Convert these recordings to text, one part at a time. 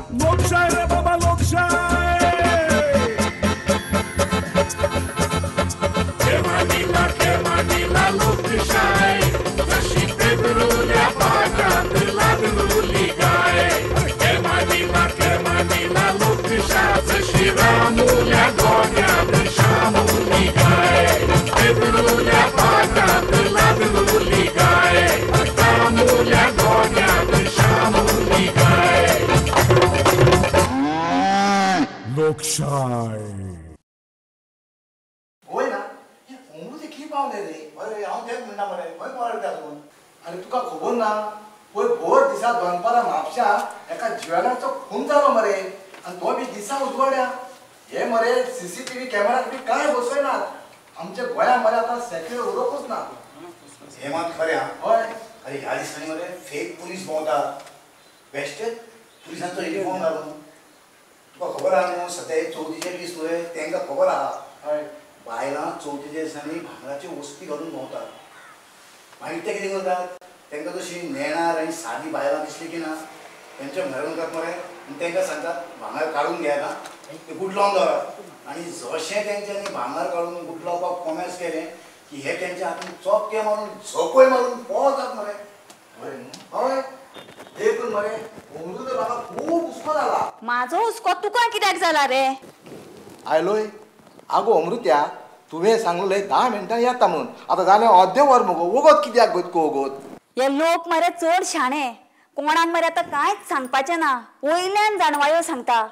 लोकशाही रे बाबा लोकशाही खेमानीला लोकशाही जशी पेबरूल्या पाटात लागलेली गाय खेमानीला लोकशाही जशी रामुल्या गोट्यात शामुली गाय पेबरूल्या पाटात लागलेली गाय रामुल्या गोट्यात शामुली गाय लोकशाही होय ना अमृत की पावले रे अरे हांव तेच म्हणना मरे खंय पळटा तूं आनी तुका खबर ना पळय भर दिसा दनपारां म्हापशा एका ज्वेलराचो खून जालो मरे आनी तो बी दिसा उजवाड्या हे मरे सीसीटीव्ही कॅमेरात बी कांय बसयनात आमच्या गोंयांत मरे आतां सेक्युलर उलोवंकूच ना हे मात खरें हय अरे ह्या दिसांनी मरे फेक पुलीस भोंवतात बेश्टेच पुलिसांचो युनिफॉर्म घालून तुका खबर आहा न्हू सद्या चवथीचे दीस पळय तांकां खबर आहा हय बायलां चवथीच्या दिसांनी भांगराची वस्ती घालून भोंवतात मागीर ते कितें करतात तांकां तशी नेणार आनी सादी बायलां दिसली की ना तेंच्या म्हऱ्या वतात मरे आनी तांकां सांगतात भांगर काडून घेयात ते गुटलावन दवरात आनी जशें तेंच्यांनी भांगर काडून गुटलावपाक कॉमेर्स केलें की हे तेंच्या हातीन चोपके मारून झोपय मारून पळतात मरे हय न्हू हय देखून मरे अमृत म्हाका खूब हुस्को जाला माझो हुस्को तुका कित्याक जाला रे आयलोय आगो अमृत्या तुवें सांगलें 10 मिनटां येता म्हणून आतां जालें अर्दें वर मुगो वगत कित्याक गो वगत हे लोक मरे चड शाणे कोणाक मरे आतां कांयच सांगपाचें ना वयल्यान जाणवायो सांगता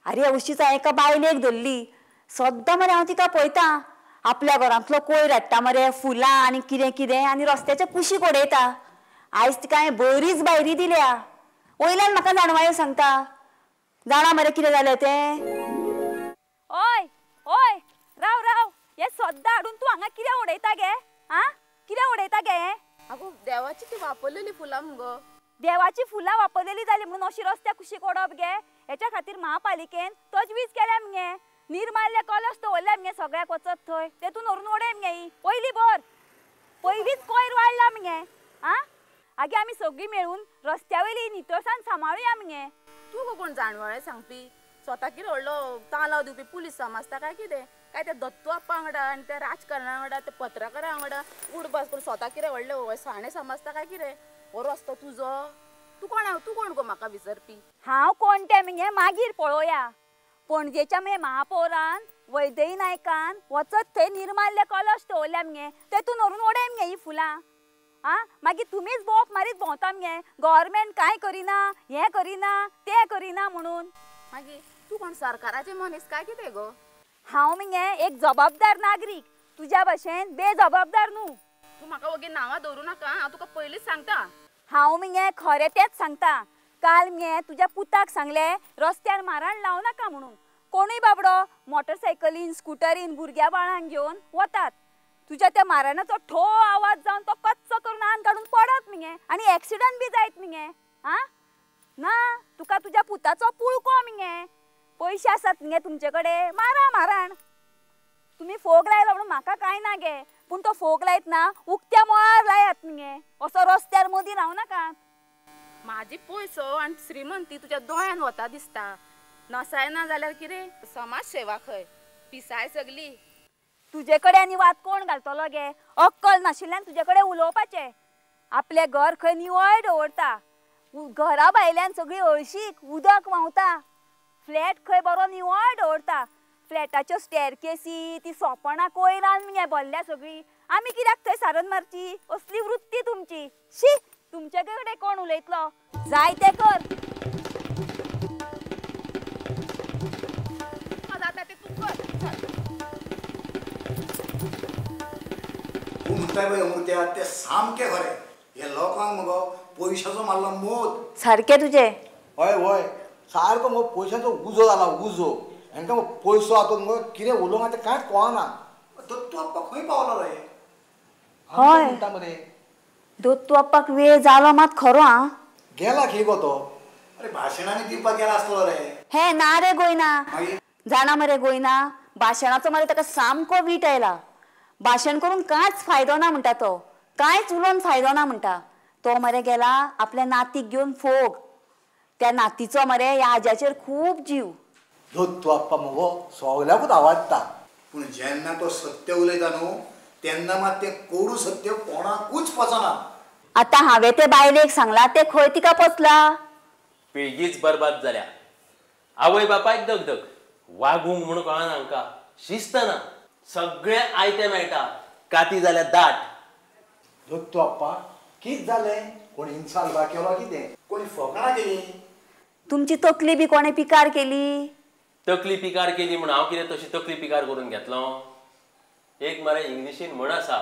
आरे अशीच एका बायलेक धरली सद्दां मरे हांव तिका पळयता आपल्या घरांतलो कोयर हाडटा मरे फुलां आनी कितें कितें आनी रस्त्याचे कुशीक उडयता आयज तिका हांवें बरीच भायरी दिल्या वयल्यान म्हाका जाणवायो सांगता जाणा मरे कितें जालें तें ओय ओय राव राव हे सद्दां हाडून तूं हांगा कितें उडयता गे आं कितें उडयता गे आगो देवाची ती वापरलेली फुलां मुगो देवाची फुलां वापरलेली जाली म्हणून अशी रस्त्या कुशीक ओडप गे हेच्या खातीर महापालिकेन तजवीज केल्या मगे निर्माल्य कलश दवरल्या मगे सगळ्याक वचत थंय तेतून व्हरून उडय मगे ही पयली भर पयलीच कोयर वाडला मगे आं आगे आमी सगळीं मेळून रस्त्या वयली नितळसाण सांबाळुया मगे तूं गो कोण जाणवाळे सांगपी स्वता कितें व्हडलो तालाव दिवपी पुलीस समजता काय कितें काय ते दत्तू आप्पा वांगडा आनी त्या राजकारणा वांगडा ते पत्रकारा वांगडा उडबास करून स्वता कितें व्हडले साणे समजता काय कितें हो रस्तो तुजो तूं कोण गो म्हाका विसरपी हांव कोण तें मगे मागीर पळोवया पणजेच्या मगे महापौरान वैदई नायकान वचत थंय निर्माल्य कलश दवरल्या मगे तेतून व्हरून उडय मगे ही फुलां आं मागीर तुमीच बोप मारीत भोंवता मगे गव्हर्मेंट कांय करिना हें करिना तें करिना म्हणून मागीर तूं कोण सरकाराचे मनीस काय कितें गो हांव मगे एक जबाबदार नागरीक तुज्या भाशेन बेजबाबदार न्हू तूं म्हाका वगीर नांवां दवरूं नाका हांव तुका पयलींच सांगता हांव मगे खरें तेंच सांगता काल मगे तुज्या पुताक सांगलें रस्त्यार मारण लावं नाका म्हणून कोणूय बाबडो मोटरसायकलीन स्कुटरीन भुरग्या बाळांक घेवन वतात तुज्या त्या मारणाचो ठो आवाज जावन तो कच्चो करून आन काडून पडत मगे आनी एक्सिडंट बी जायत मगे आं ना तुका तुज्या पुताचो पुळको मगे पयशे आसात मगे तुमचे कडेन मारा मारण तुमी फोग लायलो म्हणून म्हाका कांय ना गे पूण तो फोग लायत ना उक्त्या मळार लायात मगे असो रस्त्यार मदीं रावं नाका म्हाजी पयसो आनी श्रीमंती तुज्या दोळ्यान वता दिसता नसाय ना जाल्यार कितें समाज सेवा खंय पिसाय सगली तुजे कडेन आनी वाद कोण घालतलो गे अक्कल नाशिल्ल्यान तुजे कडेन उलोवपाचें आपलें घर खंय निवळ दवरता घरा भायल्यान सगळी हळशीक उदक व्हांवता फ्लॅट खंय बरो निवळ दवरता फ्लॅटाच्यो स्टेअरकेसी ती सोपणां कोयरान मगे भरल्या सगळी आमी कित्याक थंय सारन मारची असली वृत्ती तुमची शी तुमचे कडेन कोण उलयतलो जाय तें कर जाता तें तूं कर तूं म्हणटाय पळय अमृत्या तें सामकें खरें हे लोकांक मुगो पयशाचो मारलो मोद सारकें तुजें हय हय सारको मगो पयशांचो उजो जाला उजो हांकां पयसो आतां मगो कितें उलोवंक तें कांयच कळना दत्तू आप्पा खंय पावलो रे हय म्हणटा मरे दोत्तू आप्पाक वेळ जालो मात खरो आं गेला खंय गो तो अरे भाशणांनी दिवपाक गेला आसतलो रे हे ना रे गोयना मागीर जाणा मरे गोयना भाशणाचो मरे ताका सामको वीट आयला भाशण करून कांयच फायदो ना म्हणटा तो कांयच उलोवन फायदो ना म्हणटा तो मरे गेला आपल्या नातीक घेवन फोग त्या नातीचो मरे ह्या आज्याचेर खूब जीव. तू आप्पा मगो सगल्याकूच आवडटा. पूण जेन्ना तो सत्य उलयता न्हू तेन्ना मात तें कोडू सत्य कोणाकूच पचना. आता हांवें ते बायलेक सांगला ते खंय तिका पचला. पिळगीच बरबाद जाल्या. आवय बापायक दगदग, वागूंक म्हूण कळना हांकां, शिस्त ना, सगळें आयतें मेळटा, काती जाल्यार दाट. तू आप्पा कित जालें? कोण इन्साल बा केलो कितें? कोणी फकाणां केली? तुमची तकली बी कोणे पिकार केली? तकली पिकार केली म्हूण हांव कितें तशी तकली पिकार करून घेतलो? एक मरे इंग्लिशीन म्हण आसा,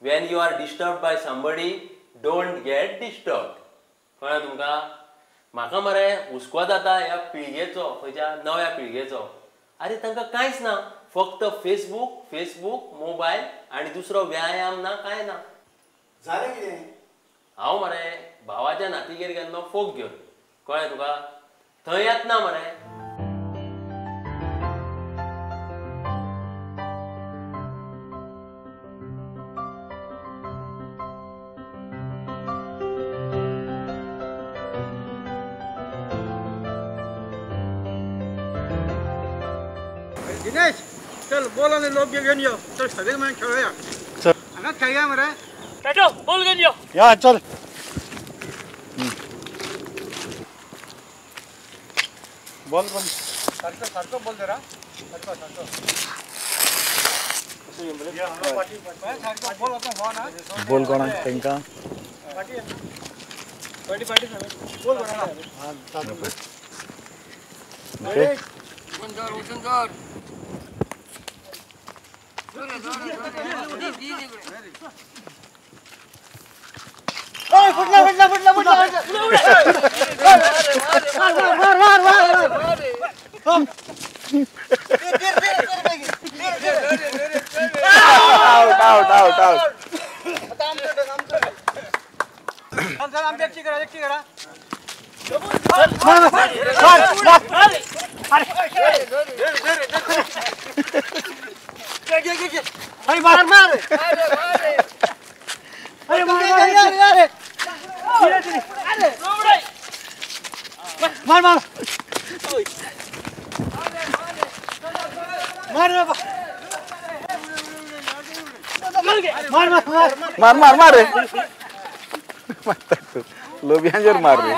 when you are disturb by somebody don't get disturb. कळ्ळें तुमकां? म्हाका मरे हुस्को जाता ह्या पिळगेचो, खंयच्या नव्या पिळगेचो. अरे तांकां कांयच ना, फक्त फेसबूक मोबायल आनी दुसरो व्यायाम ना, कांय ना. जालें कितें? हांव मरे भावाच्या नातीगेर गेल्लो फोग घेवन. कळ्ळें तुका? थंय येत ना मरे. दिनेश चल बोल आणि लोक घेऊन येऊ. चल सगळे मिळून खेळूया. चल खेळूया मरे. टाटो बोल घेऊन येऊ. या चल. बोल बोल सारखं सारखं बोल जरा. सारखं सारखं बोल. आता हो ना बोल कोणा तेंका पाठी पाठी पाठी बोल बरं. मार रे लोबियांजर मार रे.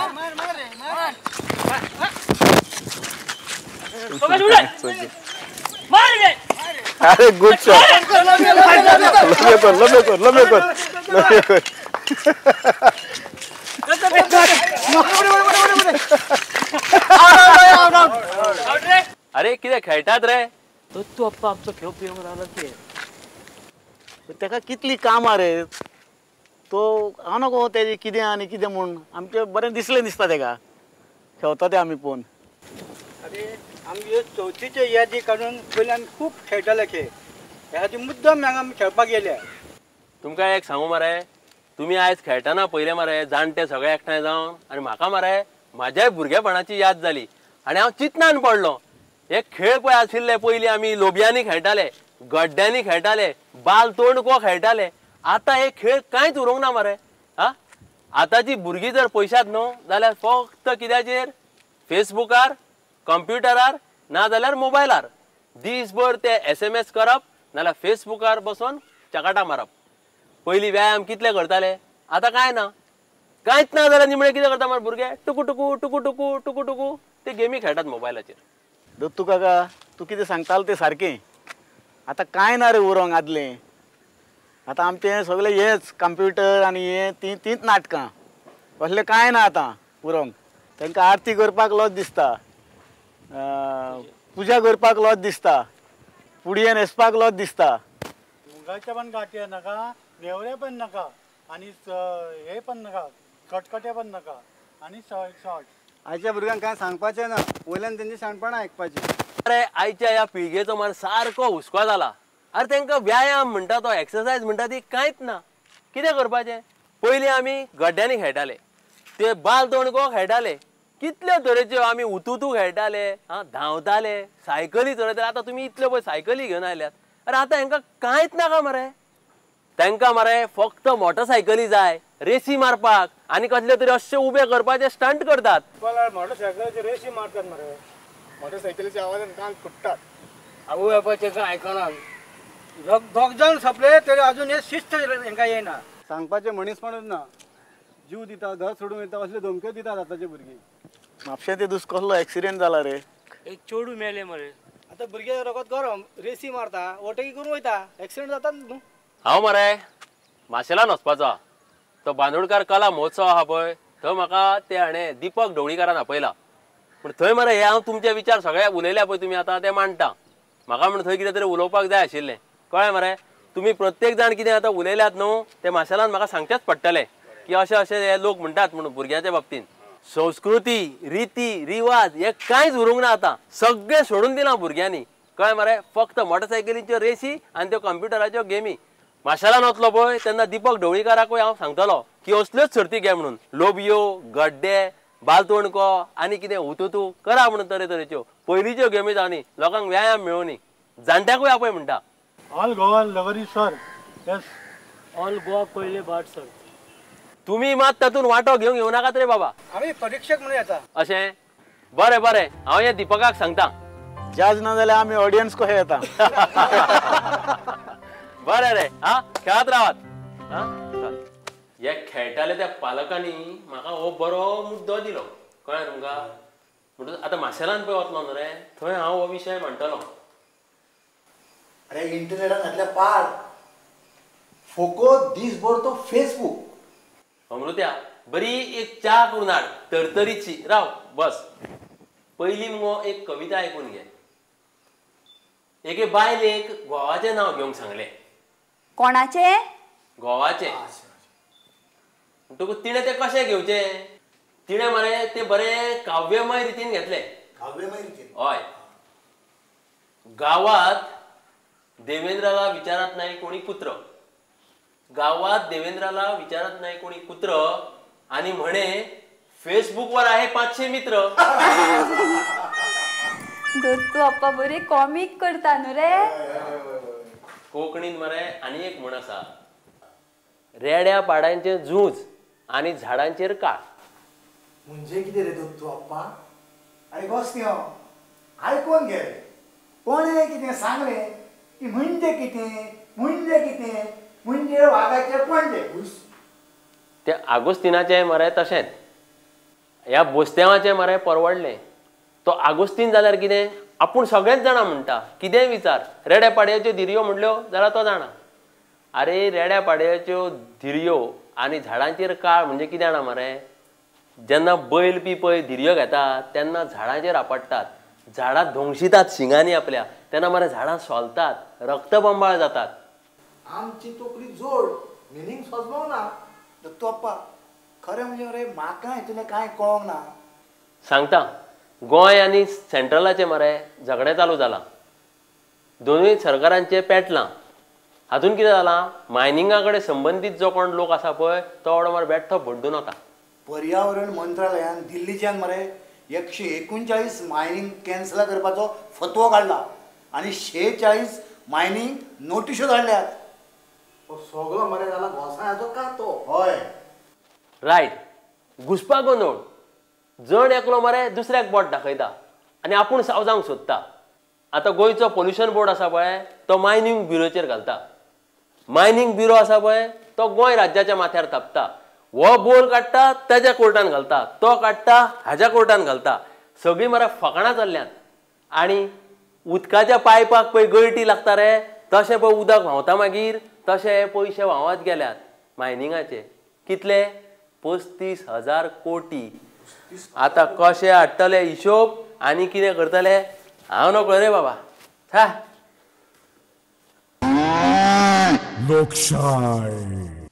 अरे गुड शॉट. लंबे कर. अरे कितें खेळटात रे? तू आप्पा आमचो खेळ पिवंक रावला की तेका कितली कामां रे. तो हांव नको तेजे कितें आनी कितें म्हूण आमचें बरें दिसलें दिसता तेका खेळता ते आमी पळोवन. अरे आमगे चवथीचे यादी काढून पयलीं आमी खूब खेळटाले खेळ. ह्या खातीर मुद्दम हांगा आमी खेळपाक गेले. तुमकां एक सांगू मरे, तुमी आयज खेळटना पयले मरे जाणटे सगळे एकठांय जावन आनी म्हाका मरे म्हाज्याय भुरगेपणाची याद जाली आनी हांव चिंतनान पडलो. हे खेळ पळय आशिल्ले पयलीं आमी लोबयांनी खेळटाले, गड्ड्यांनी खेळटाले, बाल तोणको खेळटाले. आतां हे खेळ कांयच उरूंक ना मरे. हा आतांची भुरगीं जर पयशात न्हू जाल्यार फक्त कित्याचेर? फेसबुकार, कंप्युटरार ना जाल्यार मोबायलार दीसभर ते SMS करप नाल्यार फेसबुकार बसून चकाटा मारप. पयलीं व्यायाम कितले करताले, आतां कांय ना. कांयच ना जाल्यार निमणे कितें करता मरे भुरगे? टुकू टुकू टुकू टुकू टुकू टुकू ते गेमी खेळटात मोबायलाचेर. दत्तू काका तू कितें सांगतालो तें सारकें. आतां कांय ना रे उरोंक आदलें. आतां आमचें सगळें हेच कंप्युटर आनी हे तींच नाटकां. असलें कांय ना आतां उरोंक. तांकां आरती करपाक लज दिसता, पुजा करपाक लज दिसता, पुडये न्हेसपाक लज दिसता. मुगाचे पण गाठे नाका, नेवरे पण नाका आणि हे पण नाका, कटकटे पण नाका आणि शॉर्ट. आयच्या भुरग्यांक काय सांगपाचें ना, वयल्यान तेंची शाणपणां आयकपाची. अरे आयच्या ह्या पिळगेचो मार सारको हुस्को जाला. अरे तांकां व्यायाम म्हणटा तो एक्सरसायज म्हणटा ती कांयच ना. कितें करपाचें? पयलीं आमी गड्ड्यांनी खेळटाले, ते बाल तोणको खेळटाले, कितल्यो तरेच्यो आमी उतुतू खेळटाले, धांवताले, सायकली चलयताले. आतां तुमी इतल्यो पळय सायकली घेवन आयल्यात. अरे आतां हांकां कांयच नाका मरे. तांकां मरे फक्त मोटरसायकली जाय रेसी मारपाक आणि कसले तरी असे उभे करपाचे स्टंट करतात. मोटरसायकलाची रेशी मारतात मरे. मोटरसायकलीच्या आवाजान कान फुटतात. आवय बापायचे काय ऐकना दोग जाण सपले तरी अजून हे शिस्त हेंका येना. सांगपाचे मनीसपणच ना. जीव दिता घर सोडून येता असले धमक्यो दितात आताचे भुरगे. म्हापशा ते दीस कसलो ऍक्सिडेंट जाला रे. एक चोडू मेले मरे. आता भुरगे रगत गरम रेसी मारता ओटकी करून वयता ऍक्सिडेंट जातात न्हू. हांव मरे माशेलान वचपाचो. तो बांदोडकार कला महोत्सव आहा पळय थंय म्हाका ते हाणें दिपक ढवळीकारान आपयला. पूण थंय मरे हे हांव तुमचे विचार सगळे उलयल्या पळय तुमी आतां ते मांडटा. म्हाका म्हण थंय कितें तरी उलोवपाक जाय आशिल्लें. कळ्ळें मरे. तुम्ही प्रत्येक जाण कितें आतां उलयल्यात न्हू ते माशेलान म्हाका सांगचेच पडटलें की अशें अशें हे लोक म्हणटात म्हणून भुरग्यांच्या बाबतींत. संस्कृती रिती रिवाज हे कांयच उरूंक ना आतां. सगळें सोडून दिलां भुरग्यांनी. कळ्ळें मरे. फक्त मोटरसायकलींच्यो रेसी आनी त्यो कंप्युटराच्यो गेमी. माशेलान वतलो पळय तेन्ना दिपक ढवळीकाराकूय हांव सांगतलो की असल्योच सर्ती घे म्हणून. लोबयो गड्डे बालतोणको आनी कितें हुतुतू करा म्हणून तरेतरेच्यो. पयलींच्यो गेमी जावनी लोकांक व्यायाम मेळोनी. जाणट्याकूय आपय म्हणटा. ऑल गोवा लगरी सर. यस ऑल गोवा पहिले बाट सर. तुम्ही मात तातून वांटो घेवंक येवं नाकात रे बाबा. आम्ही परीक्षक म्हणून येता. अशें बरें बरें हांव हे दिपकाक सांगता. जज ना जाल्यार आमी ऑडियन्स कशे येता. बरें रे हा खेळत रावात. हे खेळटाले त्या पालकांनी म्हाका हो बरो मुद्दो दिलो. कळ्ळें तुमकां. म्हणटूच आतां माशेलान पळय वतलो न्हू रे थंय हांव हो विशय म्हणटलो. अरे इंटरनेटान घातल्या पाड. फोको दिसभर तो फेसबुक. अमृत्या बरी एक च्या करून हाड तरतरीची. राव बस. पयलीं मुगो एक कविता आयकून घे. एके बायलेक घोवाचें नांव घेवंक सांगलें. कोणाचे? घोवाचें. म्हणटकूच तिणें तें कशें घेवचें. तिणें मरे तें बरें काव्यमय रितीन घेतलें. काव्यमय रितीन. हय. गावात देवेंद्राला विचारत नाही कोणी पुत्र. गावात देवेंद्राला विचारत नाही कोणी पुत्र आणि म्हणे फेसबुकवर आहे 500 मित्र. दत्तू अप्पा बरे कॉमिक करता न्हू रे. कोंकणीत मरे आनी एक म्हण आसा. रेड्या पाड्यांचे झूज आनी झाडांचेर काळ. म्हणजे कितें रे दत्तू अप्पा. अरे गोस्त्यो आयकून घे रे. कोणें कितें सांगलें की म्हणजे कितें म्हणजे कितें म्हणजे वागाचे पणजे. ते आगोस्तिनाचें मरे तशेंच. ह्या बोस्तेवाचें मरे परवडलें. तो आगोस्तीन जाल्यार कितें आपूण सगळेच जाणा म्हणटा. कितेंय विचार. रेड्या पाड्याच्यो धिरयो म्हणल्यो जाल्यार तो जाणा. अरे रेड्या पाड्याच्यो धिरयो आनी झाडांचेर काळ म्हणजे कितें जाणा मरे. जेन्ना बैल बी पळय धिरयो घेतात तेन्ना झाडांचेर आपडटात. झाडां धोंगशितात शिंगांनी आपल्या. तेन्ना मरे झाडां सोलतात रक्तबंबाळ जातात. आमची तोकडी जोड मिनींग समजलो ना. दत्तू अप्पा खरें म्हणजे रे म्हाका हितून कांय कळोंक ना. सांगता. गोंय आनी सेंट्रलाचें मरे झगडें चालू जालां. दोनूय सरकारांचें पेटलां. हातून कितें जालां मायनिंगा कडेन संबंदीत जो कोण लोक आसा पळय तो वाडो मरे बेठ्ठो भड्डून वता. पर्यावरण मंत्रालयान दिल्लीच्यान मरे 139 मायनिंग कॅन्सल करपाचो फतवो काडला आनी 46 मायनिंग नोटिश्यो धाडल्यात. सगळो मरे जाला गोसाळ्याचो कातो. हय रायट. घुसपा गोंदळ. जण एकलो मरे दुसऱ्याक बोट दाखयता आनी आपूण सावजावंक सोदता. आतां गोंयचो पोल्युशन बोर्ड आसा पळय तो मायनिंग ब्युरोचेर घालता. मायनिंग ब्युरो आसा पळय तो गोंय राज्याच्या माथ्यार थापता. हो बोल काडटा तेज्या कोर्टान घालता. तो काडटा हाज्या कोर्टान घालता. सगळीं मरे फकाणां चल्ल्यात. आनी उदकाच्या पायपाक पळय गळटी लागता रे तशें पळय उदक व्हांवता मागीर तशे पयशे व्हांवत गेल्यात मायनिंगाचे. कितले 35,000 कोटी. आतां कशे हाडटले हिशोब आनी कितें करतले हांव नकळो रे बाबा. लोकशाय.